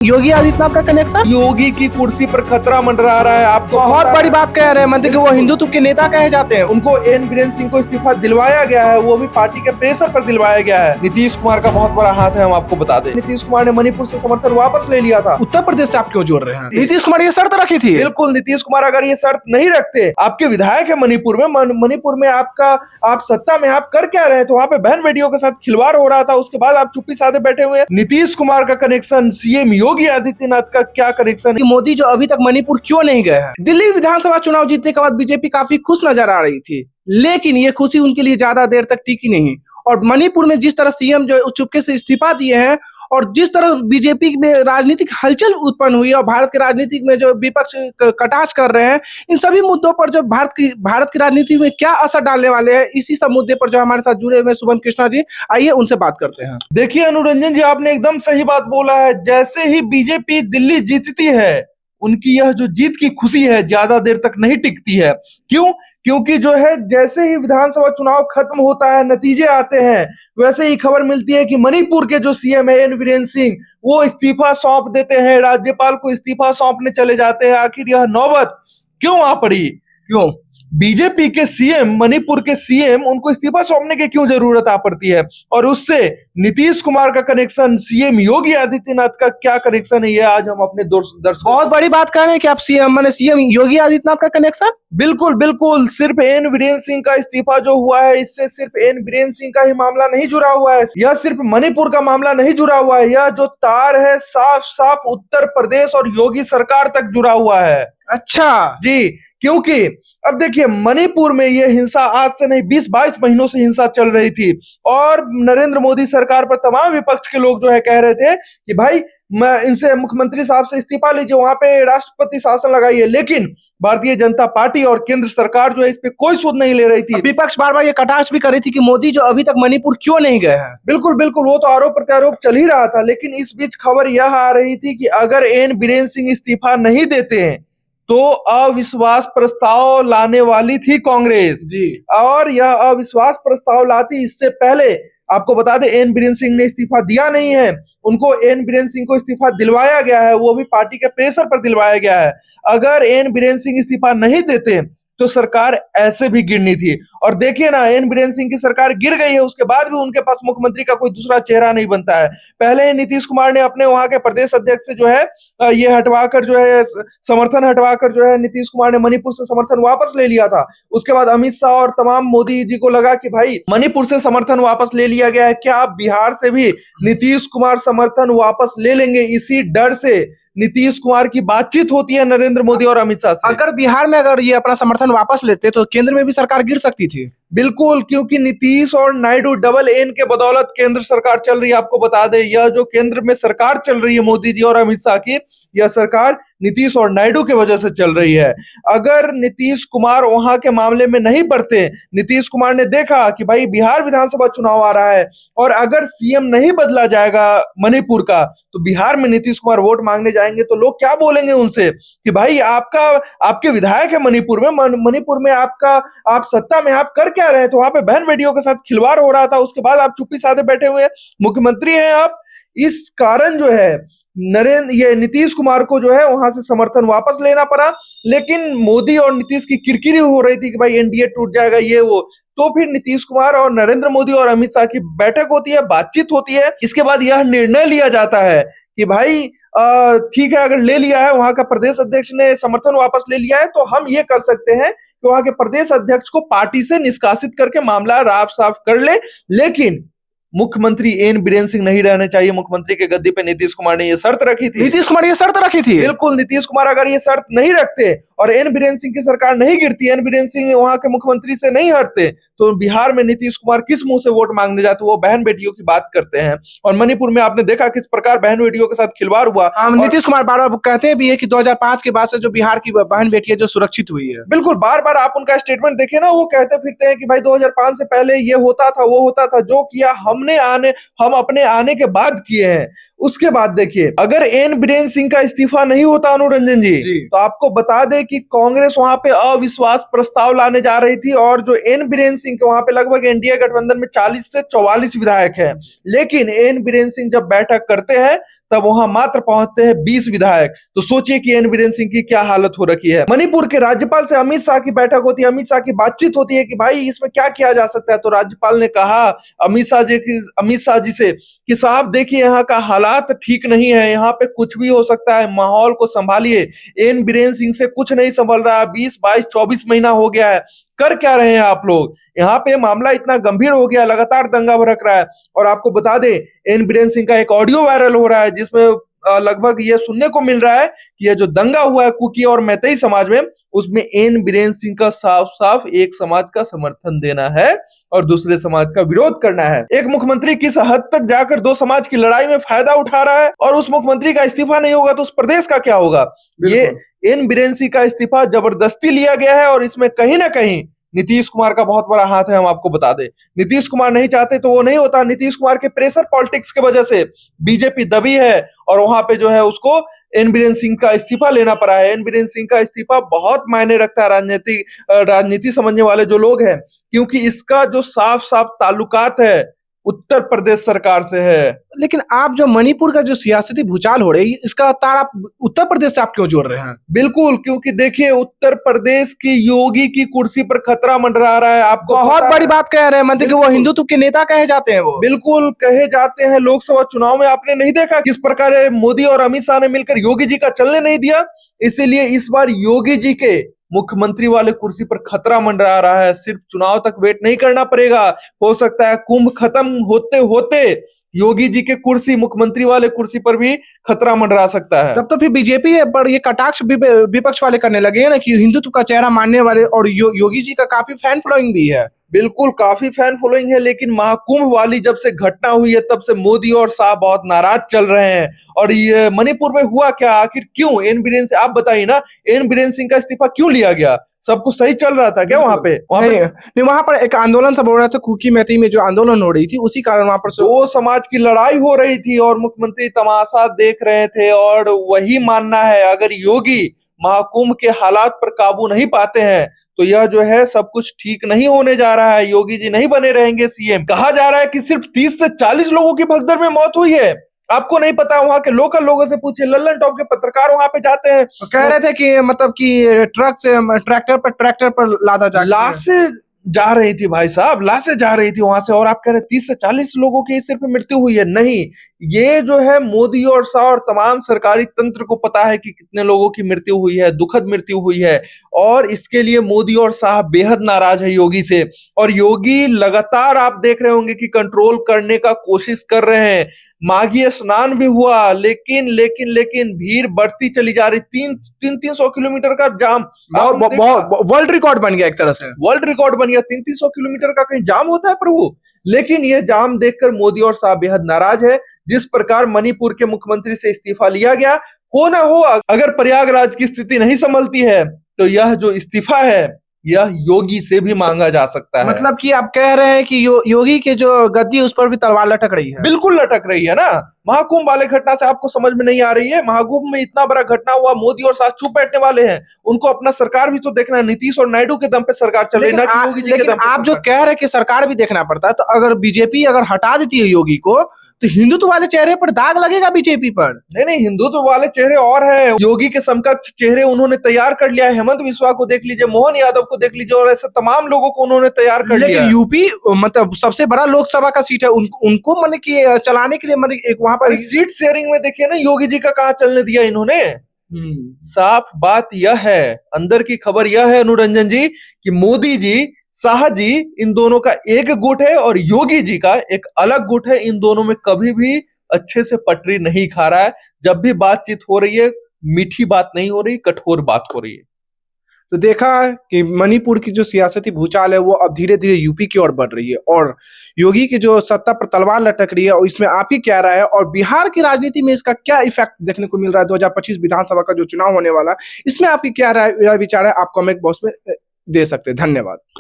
योगी आदित्यनाथ का कनेक्शन। योगी की कुर्सी पर खतरा मंडरा रहा है। आपको बहुत बड़ी बात कह रहे हैं मंत्री कि वो हिंदुत्व के नेता कहे जाते हैं। उनको एन बीरेन सिंह को इस्तीफा दिलवाया गया है, वो भी पार्टी के प्रेशर पर दिलवाया गया है। नीतीश कुमार का बहुत बड़ा हाथ है, हम आपको बता दें। नीतीश कुमार ने मणिपुर से समर्थन वापस ले लिया था। उत्तर प्रदेश से आप क्यों जोड़ रहे हैं? नीतीश कुमार ये शर्त रखी थी। बिल्कुल, नीतीश कुमार अगर ये शर्त नहीं रखते, आपके विधायक है मणिपुर में, मणिपुर में आप सत्ता में आप कर क्या रहे थे? वहाँ पे बहन बेटियों के साथ खिलवाड़ हो रहा था, उसके बाद आप चुप्पी साधे बैठे हुए। नीतीश कुमार का कनेक्शन सीएम योगी आदित्यनाथ का क्या कनेक्शन कि मोदी जो अभी तक मणिपुर क्यों नहीं गए हैं? दिल्ली विधानसभा चुनाव जीतने के बाद बीजेपी काफी खुश नजर आ रही थी, लेकिन ये खुशी उनके लिए ज्यादा देर तक टिकी नहीं। और मणिपुर में जिस तरह सीएम जो चुपके से इस्तीफा दिए हैं और जिस तरह बीजेपी में राजनीतिक हलचल उत्पन्न हुई और भारत के राजनीति में जो विपक्ष कटाक्ष कर रहे हैं, इन सभी मुद्दों पर जो भारत की राजनीति में क्या असर डालने वाले हैं, इसी सब मुद्दे पर जो हमारे साथ जुड़े हुए शुभम कृष्णा जी, आइए उनसे बात करते हैं। देखिए अनुरंजन जी, आपने एकदम सही बात बोला है। जैसे ही बीजेपी दिल्ली जीतती है, उनकी यह जो जीत की खुशी है ज्यादा देर तक नहीं टिकती है। क्यों? क्योंकि जो है जैसे ही विधानसभा चुनाव खत्म होता है, नतीजे आते हैं, वैसे ही खबर मिलती है कि मणिपुर के जो सीएम है एन बीरेन सिंह, वो इस्तीफा सौंप देते हैं, राज्यपाल को इस्तीफा सौंपने चले जाते हैं। आखिर यह नौबत क्यों आ पड़ी? क्यों? बीजेपी के सीएम, मणिपुर के सीएम, उनको इस्तीफा सौंपने की क्यों जरूरत आ पड़ती है? और उससे नीतीश कुमार का कनेक्शन, सीएम योगी आदित्यनाथ का क्या कनेक्शन है, ये आज हम अपने दर्शकों। बहुत बड़ी बात कह रहे हैं कि आप सीएम योगी आदित्यनाथ का कनेक्शन। बिल्कुल बिल्कुल, सिर्फ एन बीरेन सिंह का इस्तीफा जो हुआ है, इससे सिर्फ एन बीरेन सिंह का ही मामला नहीं जुड़ा हुआ है। यह सिर्फ मणिपुर का मामला नहीं जुड़ा हुआ है, यह जो तार है साफ साफ उत्तर प्रदेश और योगी सरकार तक जुड़ा हुआ है। अच्छा जी, क्योंकि अब देखिए मणिपुर में ये हिंसा आज से नहीं 20-22 महीनों से हिंसा चल रही थी और नरेंद्र मोदी सरकार पर तमाम विपक्ष के लोग जो है कह रहे थे कि भाई मैं इनसे मुख्यमंत्री साहब से इस्तीफा लीजिए, वहां पे राष्ट्रपति शासन लगाइए। लेकिन भारतीय जनता पार्टी और केंद्र सरकार जो है इस पे कोई सुध नहीं ले रही थी। विपक्ष बार बार ये कटाक्ष भी कर रही थी कि मोदी जो अभी तक मणिपुर क्यों नहीं गए हैं। बिल्कुल बिल्कुल, वो तो आरोप प्रत्यारोप चल ही रहा था, लेकिन इस बीच खबर यह आ रही थी कि अगर एन बीरेन सिंह इस्तीफा नहीं देते हैं तो अविश्वास प्रस्ताव लाने वाली थी कांग्रेस जी। और यह अविश्वास प्रस्ताव लाती इससे पहले आपको बता दें एन बीरेन सिंह ने इस्तीफा दिया नहीं है। उनको एन बीरेन सिंह को इस्तीफा दिलवाया गया है, वो भी पार्टी के प्रेशर पर दिलवाया गया है। अगर एन बीरेन सिंह इस्तीफा नहीं देते तो सरकार ऐसे भी गिरनी थी। और देखिए ना, एन बीरेन सिंह की सरकार गिर गई है, उसके बाद भी उनके पास मुख्यमंत्री का कोई दूसरा चेहरा नहीं बनता है। पहले ही नीतीश कुमार ने अपने वहां के प्रदेश अध्यक्ष से जो है ये हटवाकर जो है समर्थन हटवाकर जो है नीतीश कुमार ने मणिपुर से समर्थन वापस ले लिया था। उसके बाद अमित शाह और तमाम मोदी जी को लगा कि भाई मणिपुर से समर्थन वापस ले लिया गया है, क्या आप बिहार से भी नीतीश कुमार समर्थन वापस ले लेंगे? इसी डर से नीतीश कुमार की बातचीत होती है नरेंद्र मोदी और अमित शाह से। अगर बिहार में अगर ये अपना समर्थन वापस लेते तो केंद्र में भी सरकार गिर सकती थी। बिल्कुल, क्योंकि नीतीश और नायडू डबल एन के बदौलत केंद्र सरकार चल रही है। आपको बता दें, यह जो केंद्र में सरकार चल रही है मोदी जी और अमित शाह की, यह सरकार नीतीश और नायडू की वजह से चल रही है। अगर नीतीश कुमार वहां के मामले में नहीं बढ़ते, नीतीश कुमार ने देखा कि भाई बिहार विधानसभा चुनाव आ रहा है और अगर सीएम नहीं बदला जाएगा मणिपुर का तो बिहार में नीतीश कुमार वोट मांगने जाएंगे तो लोग क्या बोलेंगे उनसे कि भाई आपके विधायक है मणिपुर में आप सत्ता में आप कर क्या रहे थे? वहां पे बहन बेटियों के साथ खिलवाड़ हो रहा था, उसके बाद आप चुप्पी साधे बैठे हुए, मुख्यमंत्री हैं आप। इस कारण जो है ये नीतीश कुमार को जो है वहां से समर्थन वापस लेना पड़ा। लेकिन मोदी और नीतीश की किरकिरी हो रही थी कि भाई एनडीए टूट जाएगा ये वो, तो फिर नीतीश कुमार और नरेंद्र मोदी और अमित शाह की बैठक होती है, बातचीत होती है। इसके बाद यह निर्णय लिया जाता है कि भाई ठीक है, अगर ले लिया है, वहां का प्रदेश अध्यक्ष ने समर्थन वापस ले लिया है, तो हम ये कर सकते हैं कि वहां के प्रदेश अध्यक्ष को पार्टी से निष्कासित करके मामला राफ साफ कर ले। लेकिन मुख्यमंत्री एन बीरेन सिंह नहीं रहने चाहिए मुख्यमंत्री के गद्दी पे, नीतीश कुमार ने ये शर्त रखी थी। नीतीश कुमार ये शर्त रखी थी। बिल्कुल, नीतीश कुमार अगर ये शर्त नहीं रखते और एन बीरेन सिंह की सरकार नहीं गिरती, एन बीरेन सिंह वहां के मुख्यमंत्री से नहीं हटते, तो बिहार में नीतीश कुमार किस मुंह से वोट मांगने जाते? वो बहन बेटियों की बात करते हैं। और मणिपुर में आपने देखा किस प्रकार बहन बेटियों के साथ खिलवाड़ हुआ। नीतीश कुमार बार बार कहते भी है कि 2005 के बाद से जो बिहार की बहन बेटी है जो सुरक्षित हुई है। बिल्कुल, बार बार आप उनका स्टेटमेंट देखिए ना, वो कहते फिरते हैं कि भाई 2005 से पहले ये होता था, वो होता था, जो किया हम अपने आने के बाद किए हैं। उसके बाद देखिए, अगर एन बीरेन सिंह का इस्तीफा नहीं होता अनुरंजन जी, तो आपको बता दें कि कांग्रेस वहां पे अविश्वास प्रस्ताव लाने जा रही थी और जो एन बीरेन सिंह के वहां पे लगभग एनडीए गठबंधन में 40 से 44 विधायक हैं। लेकिन एन बीरेन सिंह जब बैठक करते हैं तब वहां मात्र पहुंचते हैं 20 विधायक। तो सोचिए कि एन बीरेन सिंह की क्या हालत हो रखी है। मणिपुर के राज्यपाल से अमित शाह की बैठक होती है, अमित शाह की बातचीत होती है कि भाई इसमें क्या किया जा सकता है। तो राज्यपाल ने कहा अमित शाह जी से कि साहब देखिए यहाँ का हालात ठीक नहीं है, यहाँ पे कुछ भी हो सकता है, माहौल को संभालिए। एन बीरेन सिंह से कुछ नहीं संभल रहा, 20, 22, 24 महीना हो गया है, कर क्या रहे हैं आप लोग। यहाँ पे मामला इतना गंभीर हो गया, लगातार दंगा भड़क रहा है। और आपको बता दें एन बीरेन सिंह का एक ऑडियो वायरल हो रहा है जिसमें लगभग ये सुनने को मिल रहा है कि ये जो दंगा हुआ है कुकी और मैतेई समाज में, उसमें एन बीरेन सिंह का साफ साफ एक समाज का समर्थन देना है और दूसरे समाज का विरोध करना है। एक मुख्यमंत्री किस हद तक जाकर दो समाज की लड़ाई में फायदा उठा रहा है, और उस मुख्यमंत्री का इस्तीफा नहीं होगा तो उस प्रदेश का क्या होगा। ये एन बीरेन सिंह का इस्तीफा जबरदस्ती लिया गया है और इसमें कहीं ना कहीं नीतीश कुमार का बहुत बड़ा हाथ है। हम आपको बता दें नीतीश कुमार नहीं चाहते तो वो नहीं होता। नीतीश कुमार के प्रेशर पॉलिटिक्स की वजह से बीजेपी दबी है और वहां पे जो है उसको एन बीरेन सिंह का इस्तीफा लेना पड़ा है। एन बीरेन सिंह का इस्तीफा बहुत मायने रखता है राजनीति समझने वाले जो लोग हैं, क्योंकि इसका जो साफ साफ ताल्लुकात है उत्तर प्रदेश सरकार से है। लेकिन आप जो मणिपुर का जो सियासती भूचाल हो रही है, इसका तार आप उत्तर प्रदेश से आप क्यों जोड़ रहे हैं? बिल्कुल, क्योंकि देखिए उत्तर प्रदेश की योगी की कुर्सी पर खतरा मंडरा रहा है। आपको बहुत बड़ी बात कह रहे हैं मंत्री कि वो हिंदुत्व के नेता कहे जाते हैं। वो बिल्कुल कहे जाते हैं। लोकसभा चुनाव में आपने नहीं देखा किस प्रकार मोदी और अमित शाह ने मिलकर योगी जी का चलने नहीं दिया। इसीलिए इस बार योगी जी के मुख्यमंत्री वाले कुर्सी पर खतरा मंडरा रहा है। सिर्फ चुनाव तक वेट नहीं करना पड़ेगा, हो सकता है कुंभ खत्म होते होते योगी जी के कुर्सी, मुख्यमंत्री वाले कुर्सी पर भी खतरा मंडरा सकता है। तब तो फिर बीजेपी पर ये कटाक्ष विपक्ष वाले करने लगे हैं ना कि हिंदुत्व का चेहरा मानने वाले, और योगी जी का काफी फैन फॉलोइंग भी है। बिल्कुल काफी फैन फॉलोइंग है, लेकिन महाकुंभ वाली जब से घटना हुई है तब से मोदी और शाह बहुत नाराज चल रहे हैं। और ये मणिपुर में हुआ क्या, आखिर क्यों एन बीरेन सिंह, आप बताइए ना, एन बीरेन सिंह का इस्तीफा क्यों लिया गया? सब कुछ सही चल रहा था क्या वहां पे? नहीं, वहां पर एक आंदोलन सब हो रहा था, कुकी मैती में जो आंदोलन हो रही थी, उसी कारण वहां पर दो समाज की लड़ाई हो रही थी और मुख्यमंत्री तमाशा देख रहे थे। और वही मानना है, अगर योगी महाकुंभ के हालात पर काबू नहीं पाते हैं तो यह जो है सब कुछ ठीक नहीं होने जा रहा है। योगी जी नहीं बने रहेंगे सीएम। कहा जा रहा है कि सिर्फ 30 से 40 लोगों की भगदड़ में मौत हुई है। आपको नहीं पता? वहां के लोकल लोगों से पूछिए, लल्लन टॉप के पत्रकार वहां पे जाते हैं, तो कह रहे थे कि मतलब कि ट्रैक्टर पर लादा जा लाशें जा रही थी भाई साहब, लाशें जा रही थी वहां से, और आप कह रहे 30 से 40 लोगों की सिर्फ मृत्यु हुई है। नहीं, ये जो है मोदी और शाह और तमाम सरकारी तंत्र को पता है कि कितने लोगों की मृत्यु हुई है, दुखद मृत्यु हुई है। और इसके लिए मोदी और शाह बेहद नाराज है योगी से। और योगी लगातार आप देख रहे होंगे कि कंट्रोल करने का कोशिश कर रहे हैं। माघी स्नान भी हुआ, लेकिन लेकिन लेकिन भीड़ बढ़ती चली जा रही। 300 किलोमीटर का जाम, वर्ल्ड रिकॉर्ड बन गया एक तरह से। वर्ल्ड रिकॉर्ड बन गया। 300 किलोमीटर का कहीं जाम होता है प्रभु? लेकिन यह जाम देखकर मोदी और शाह बेहद नाराज है। जिस प्रकार मणिपुर के मुख्यमंत्री से इस्तीफा लिया गया, हो ना हो, अगर प्रयागराज की स्थिति नहीं संभलती है तो यह जो इस्तीफा है यह योगी से भी मांगा जा सकता है। मतलब कि आप कह रहे हैं कि योगी के जो गद्दी उस पर भी तलवार लटक रही है। बिल्कुल लटक रही है ना। महाकुंभ वाले घटना से आपको समझ में नहीं आ रही है? महाकुंभ में इतना बड़ा घटना हुआ, मोदी और शाह चुप बैठने वाले हैं। उनको अपना सरकार भी तो देखना है। नीतीश और नायडू के दम पे सरकार चल रही है, ना कि योगी जी के दम पे। आप जो कह रहे हैं कि सरकार भी देखना पड़ता है, तो अगर बीजेपी अगर हटा देती है योगी को तो हिंदुत्व वाले चेहरे पर दाग लगेगा बीजेपी पर। नहीं, हिंदुत्व वाले चेहरे और है, योगी के समकक्ष चेहरे उन्होंने तैयार कर लिया है। हेमंत बिस्वा को देख लीजिए, मोहन यादव को देख लीजिए, और ऐसे तमाम लोगों को उन्होंने तैयार कर लिया। लेकिन यूपी मतलब सबसे बड़ा लोकसभा का सीट है, उनको मतलब कि चलाने के लिए मतलब एक वहां पर सीट शेयरिंग में देखिए ना, योगी जी का कहाँ चलने दिया इन्होंने। साफ बात यह है, अंदर की खबर यह है अनुरंजन जी, कि मोदी जी, शाह जी, इन दोनों का एक गुट है और योगी जी का एक अलग गुट है। इन दोनों में कभी भी अच्छे से पटरी नहीं खा रहा है। जब भी बातचीत हो रही है, मीठी बात नहीं हो रही, कठोर बात हो रही है। तो देखा कि मणिपुर की जो सियासती भूचाल है वो अब धीरे धीरे यूपी की ओर बढ़ रही है, और योगी की जो सत्ता पर तलवार लटक रही है, और इसमें आप ही क्या राय है, और बिहार की राजनीति में इसका क्या इफेक्ट देखने को मिल रहा है? 2025 विधानसभा का जो चुनाव होने वाला, इसमें आपकी क्या राय विचार है? आप कमेंट बॉक्स में दे सकते हैं। धन्यवाद।